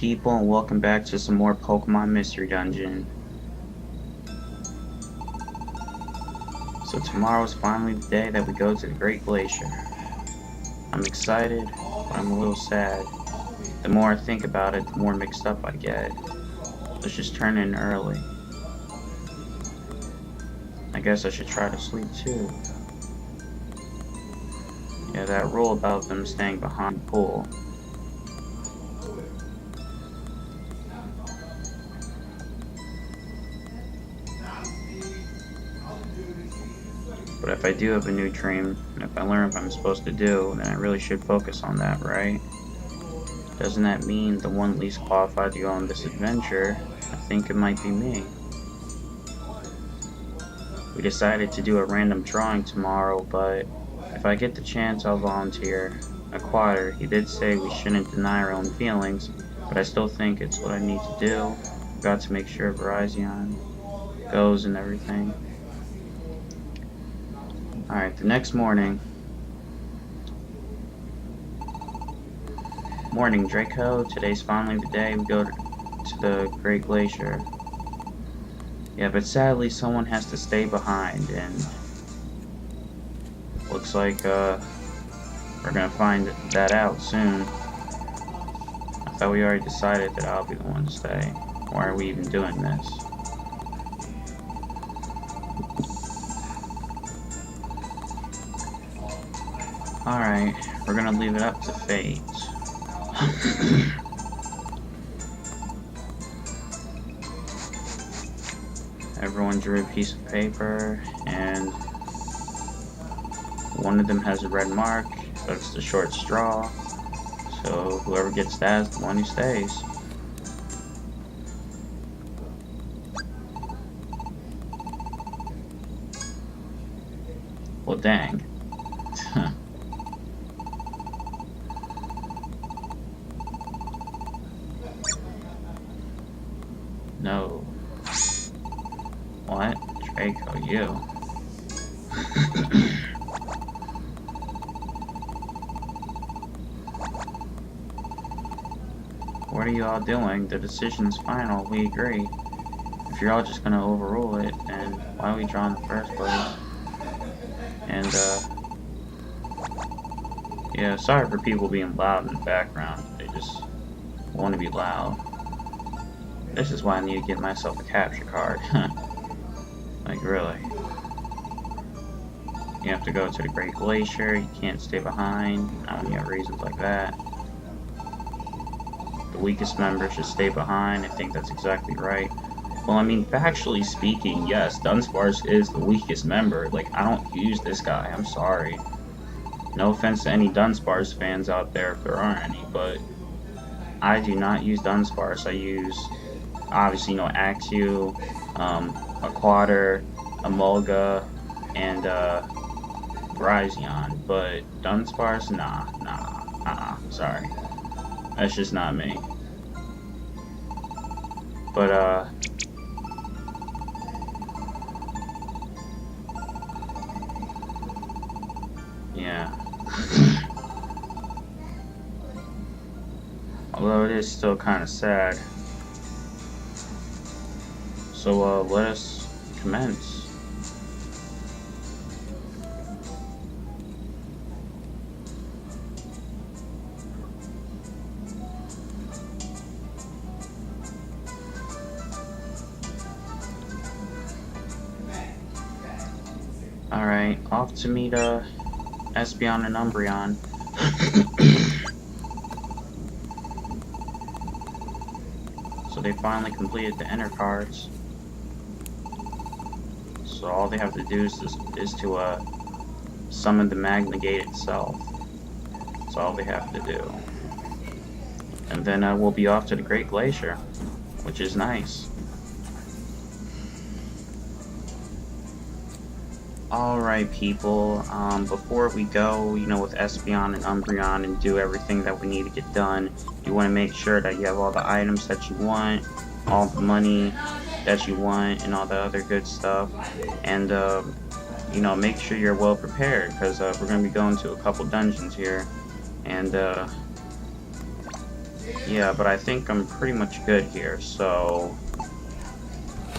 people, and welcome back to some more Pokemon Mystery Dungeon. So tomorrow is finally the day that we go to the Great Glacier. I'm excited, but I'm a little sad. The more I think about it, the more mixed up I get. Let's just turn in early. I guess I should try to sleep too. Yeah, that rule about them staying behind the pool. But if I do have a new dream, and if I learn what I'm supposed to do, then I really should focus on that, right? Doesn't that mean the one least qualified to go on this adventure? I think it might be me. We decided to do a random drawing tomorrow, but if I get the chance, I'll volunteer. Aquater, he did say we shouldn't deny our own feelings, but I still think it's what I need to do. Got to make sure Verizon goes and everything. Alright, the next morning. Morning, Draco. Today's finally the day we go to the Great Glacier. Yeah, but sadly someone has to stay behind, and looks like we're gonna find that out soon. I thought we already decided that I'll be the one to stay. Why are we even doing this? Alright, we're gonna leave it up to fate. Everyone drew a piece of paper, and one of them has a red mark, but it's the short straw. So whoever gets that is the one who stays. Well, dang. No. What? Draco, you. What are you all doing? The decision's final, we agree. If you're all just gonna overrule it, then why are we draw in the first place? And, yeah, sorry for people being loud in the background. They just want to be loud. This is why I need to get myself a capture card. Like, really. You have to go to the Great Glacier, you can't stay behind. I don't have reasons like that. The weakest member should stay behind. I think that's exactly right. Well, I mean, factually speaking, yes, Dunsparce is the weakest member. Like, I don't use this guy, I'm sorry. No offense to any Dunsparce fans out there if there are any, but I do not use Dunsparce. I use, obviously, Axew, Aquater, Emolga, and Verizon, but Dunsparce, nah, sorry. That's just not me. But, yeah. Although it is still kind of sad. So, let us commence. Alright, off to meet, Espeon and Umbreon. So they finally completed the inner cards. So all they have to do is to summon the magna gate itself. That's all they have to do. And then we'll be off to the Great Glacier, which is nice. Alright people, before we go, with Espeon and Umbreon and do everything that we need to get done, you want to make sure that you have all the items that you want, all the money that you want, and all the other good stuff. And, make sure you're well prepared, because we're going to be going to a couple dungeons here. And, Yeah, but I think I'm pretty much good here, so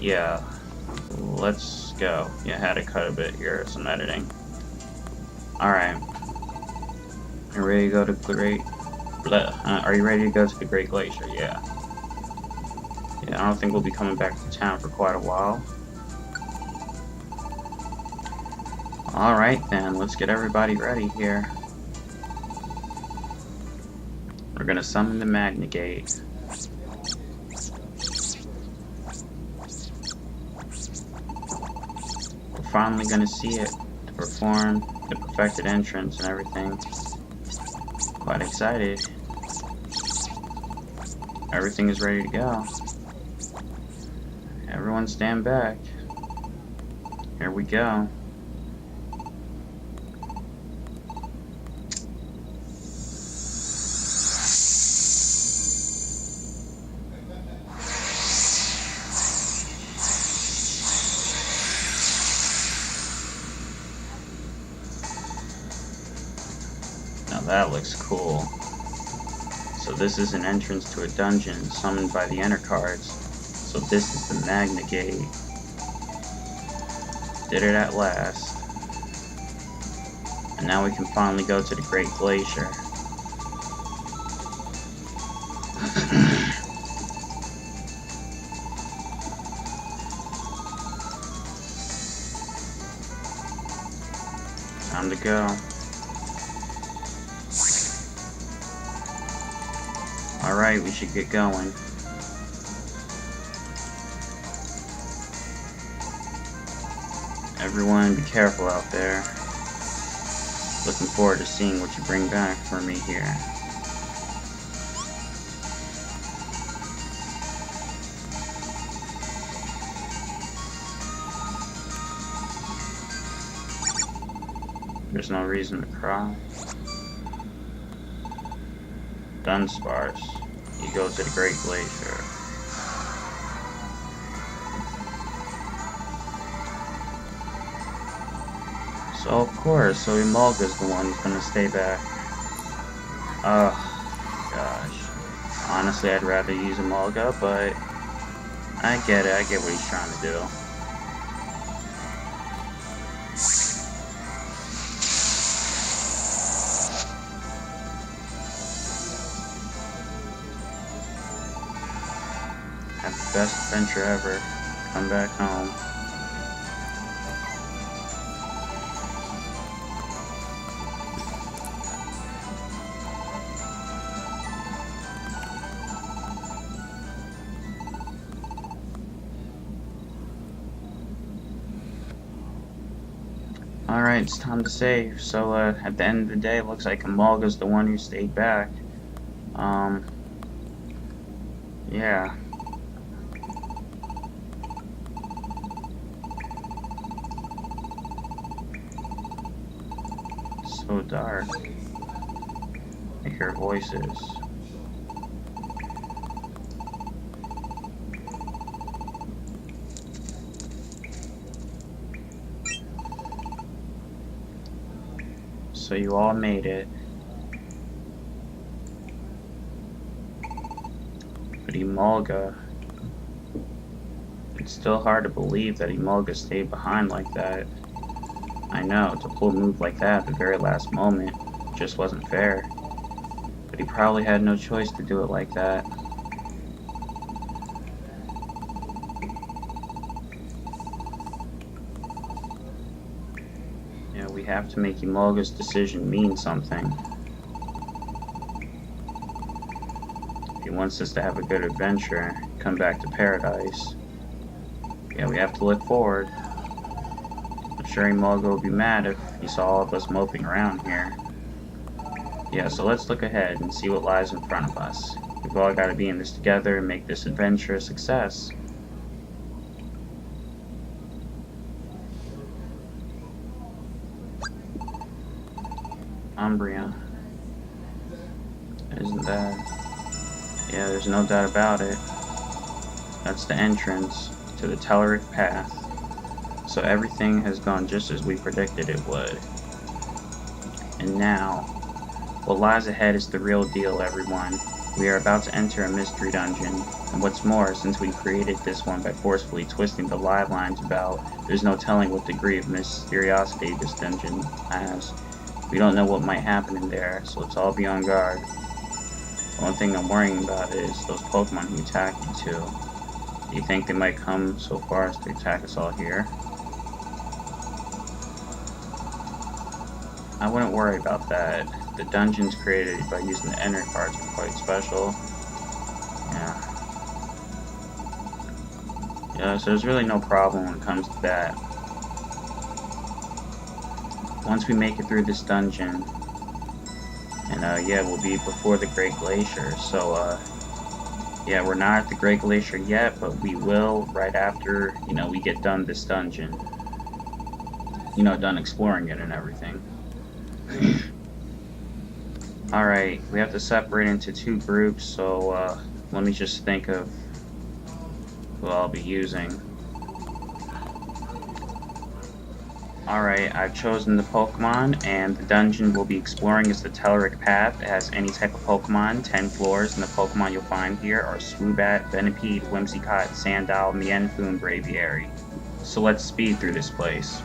yeah, let's go. Yeah, I had to cut a bit here, some editing. Alright, you ready to go to are you ready to go to the Great Glacier? Yeah. Yeah, I don't think we'll be coming back to town for quite a while. Alright then, let's get everybody ready here. We're gonna summon the Magna Gate. We're finally gonna see it to perform the perfected entrance and everything. Quite excited. Everything is ready to go. Everyone stand back. Here we go. Now that looks cool. So this is an entrance to a dungeon summoned by the enter cards. So this is the Magna Gate. Did it at last. And now we can finally go to the Great Glacier. Time to go. Alright, we should get going. Everyone, be careful out there. Looking forward to seeing what you bring back for me here. There's no reason to cry. Dunsparce, you go to the Great Glacier. So of course, so Emolga's the one who's gonna stay back. Oh, gosh. Honestly, I'd rather use Emolga, but I get it, I get what he's trying to do. Have the best adventure ever. Come back home. Alright, it's time to save. So, at the end of the day, it looks like Emolga's the one who stayed back. Yeah. It's so dark. I hear voices. So you all made it. But Emolga... It's still hard to believe that Emolga stayed behind like that. I know, to pull a move like that at the very last moment just wasn't fair. But he probably had no choice to do it like that. We have to make Emolga's decision mean something. If he wants us to have a good adventure, come back to paradise. Yeah, we have to look forward. I'm sure Emolga would be mad if he saw all of us moping around here. Yeah, so let's look ahead and see what lies in front of us. We've all got to be in this together and make this adventure a success. Umbria. Isn't that... Yeah, there's no doubt about it. That's the entrance to the Telluric Path. So everything has gone just as we predicted it would. And now, what lies ahead is the real deal, everyone. We are about to enter a mystery dungeon, and what's more, since we created this one by forcefully twisting the live lines about, there's no telling what degree of mysteriosity this dungeon has. We don't know what might happen in there, so let's all be on guard. One thing I'm worrying about is those Pokemon who attack you too. Do you think they might come so far as to attack us all here? I wouldn't worry about that. The dungeons created by using the ender cards are quite special. Yeah, so there's really no problem when it comes to that. Once we make it through this dungeon, and yeah, we'll be before the Great Glacier. So yeah, we're not at the Great Glacier yet, but we will right after, we get done this dungeon. Done exploring it and everything. Alright, we have to separate into two groups, so let me just think of who I'll be using. Alright, I've chosen the Pokemon, and the dungeon we'll be exploring is the Telluric Path. It has any type of Pokemon, 10 floors, and the Pokemon you'll find here are Swoobat, Venipede, Whimsicott, Sandile, Mienfoo, and Braviary. So let's speed through this place.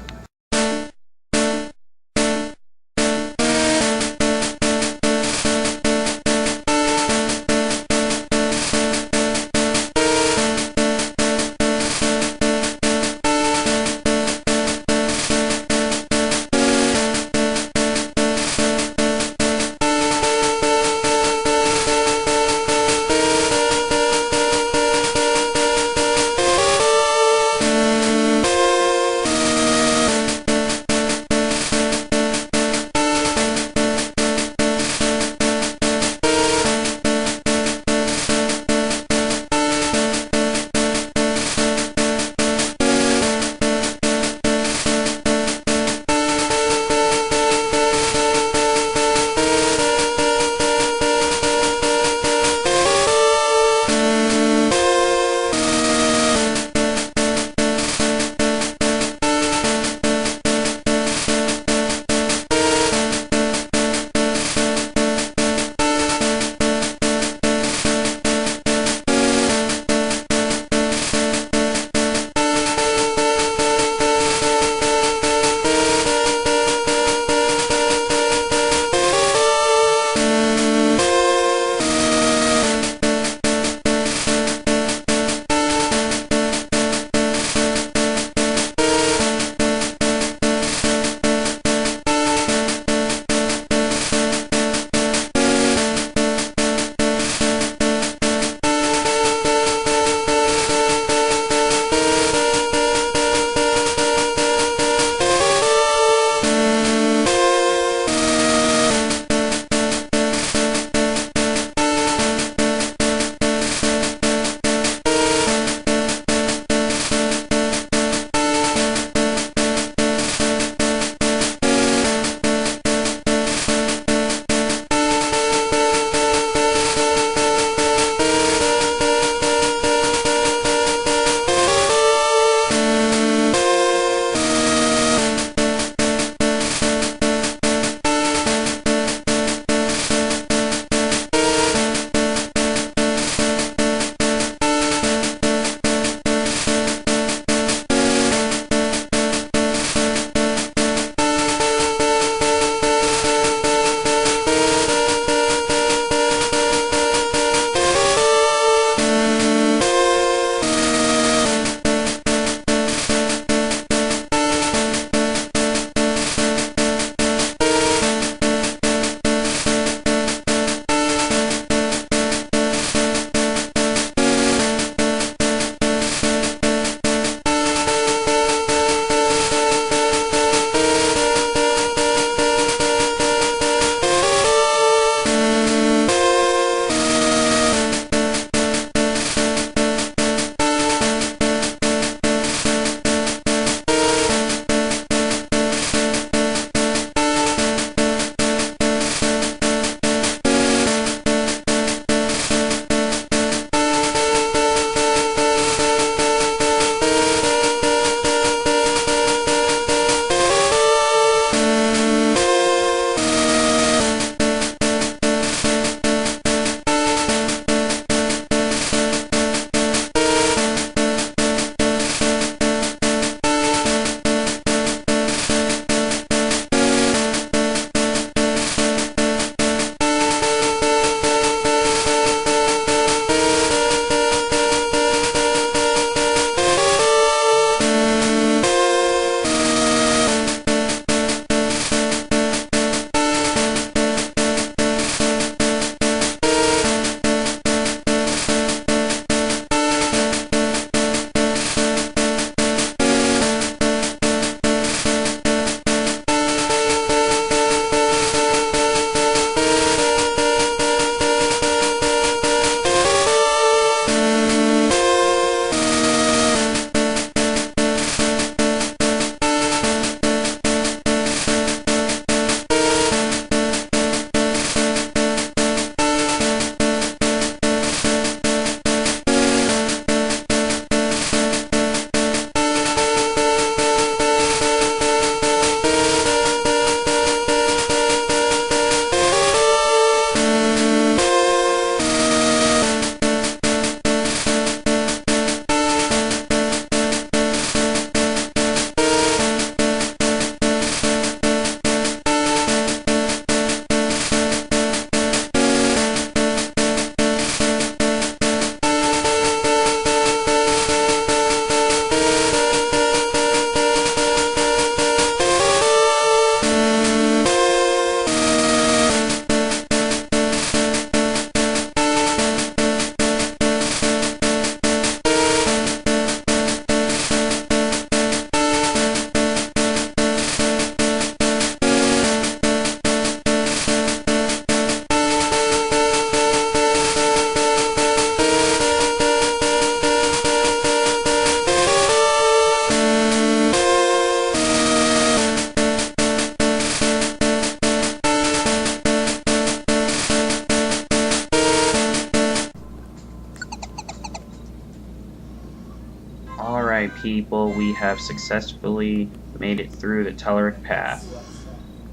people, we have successfully made it through the Telluric Path.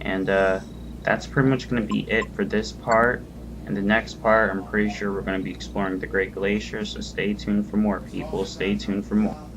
And that's pretty much going to be it for this part. And the next part, I'm pretty sure we're going to be exploring the Great Glacier, so stay tuned for more, people. Stay tuned for more.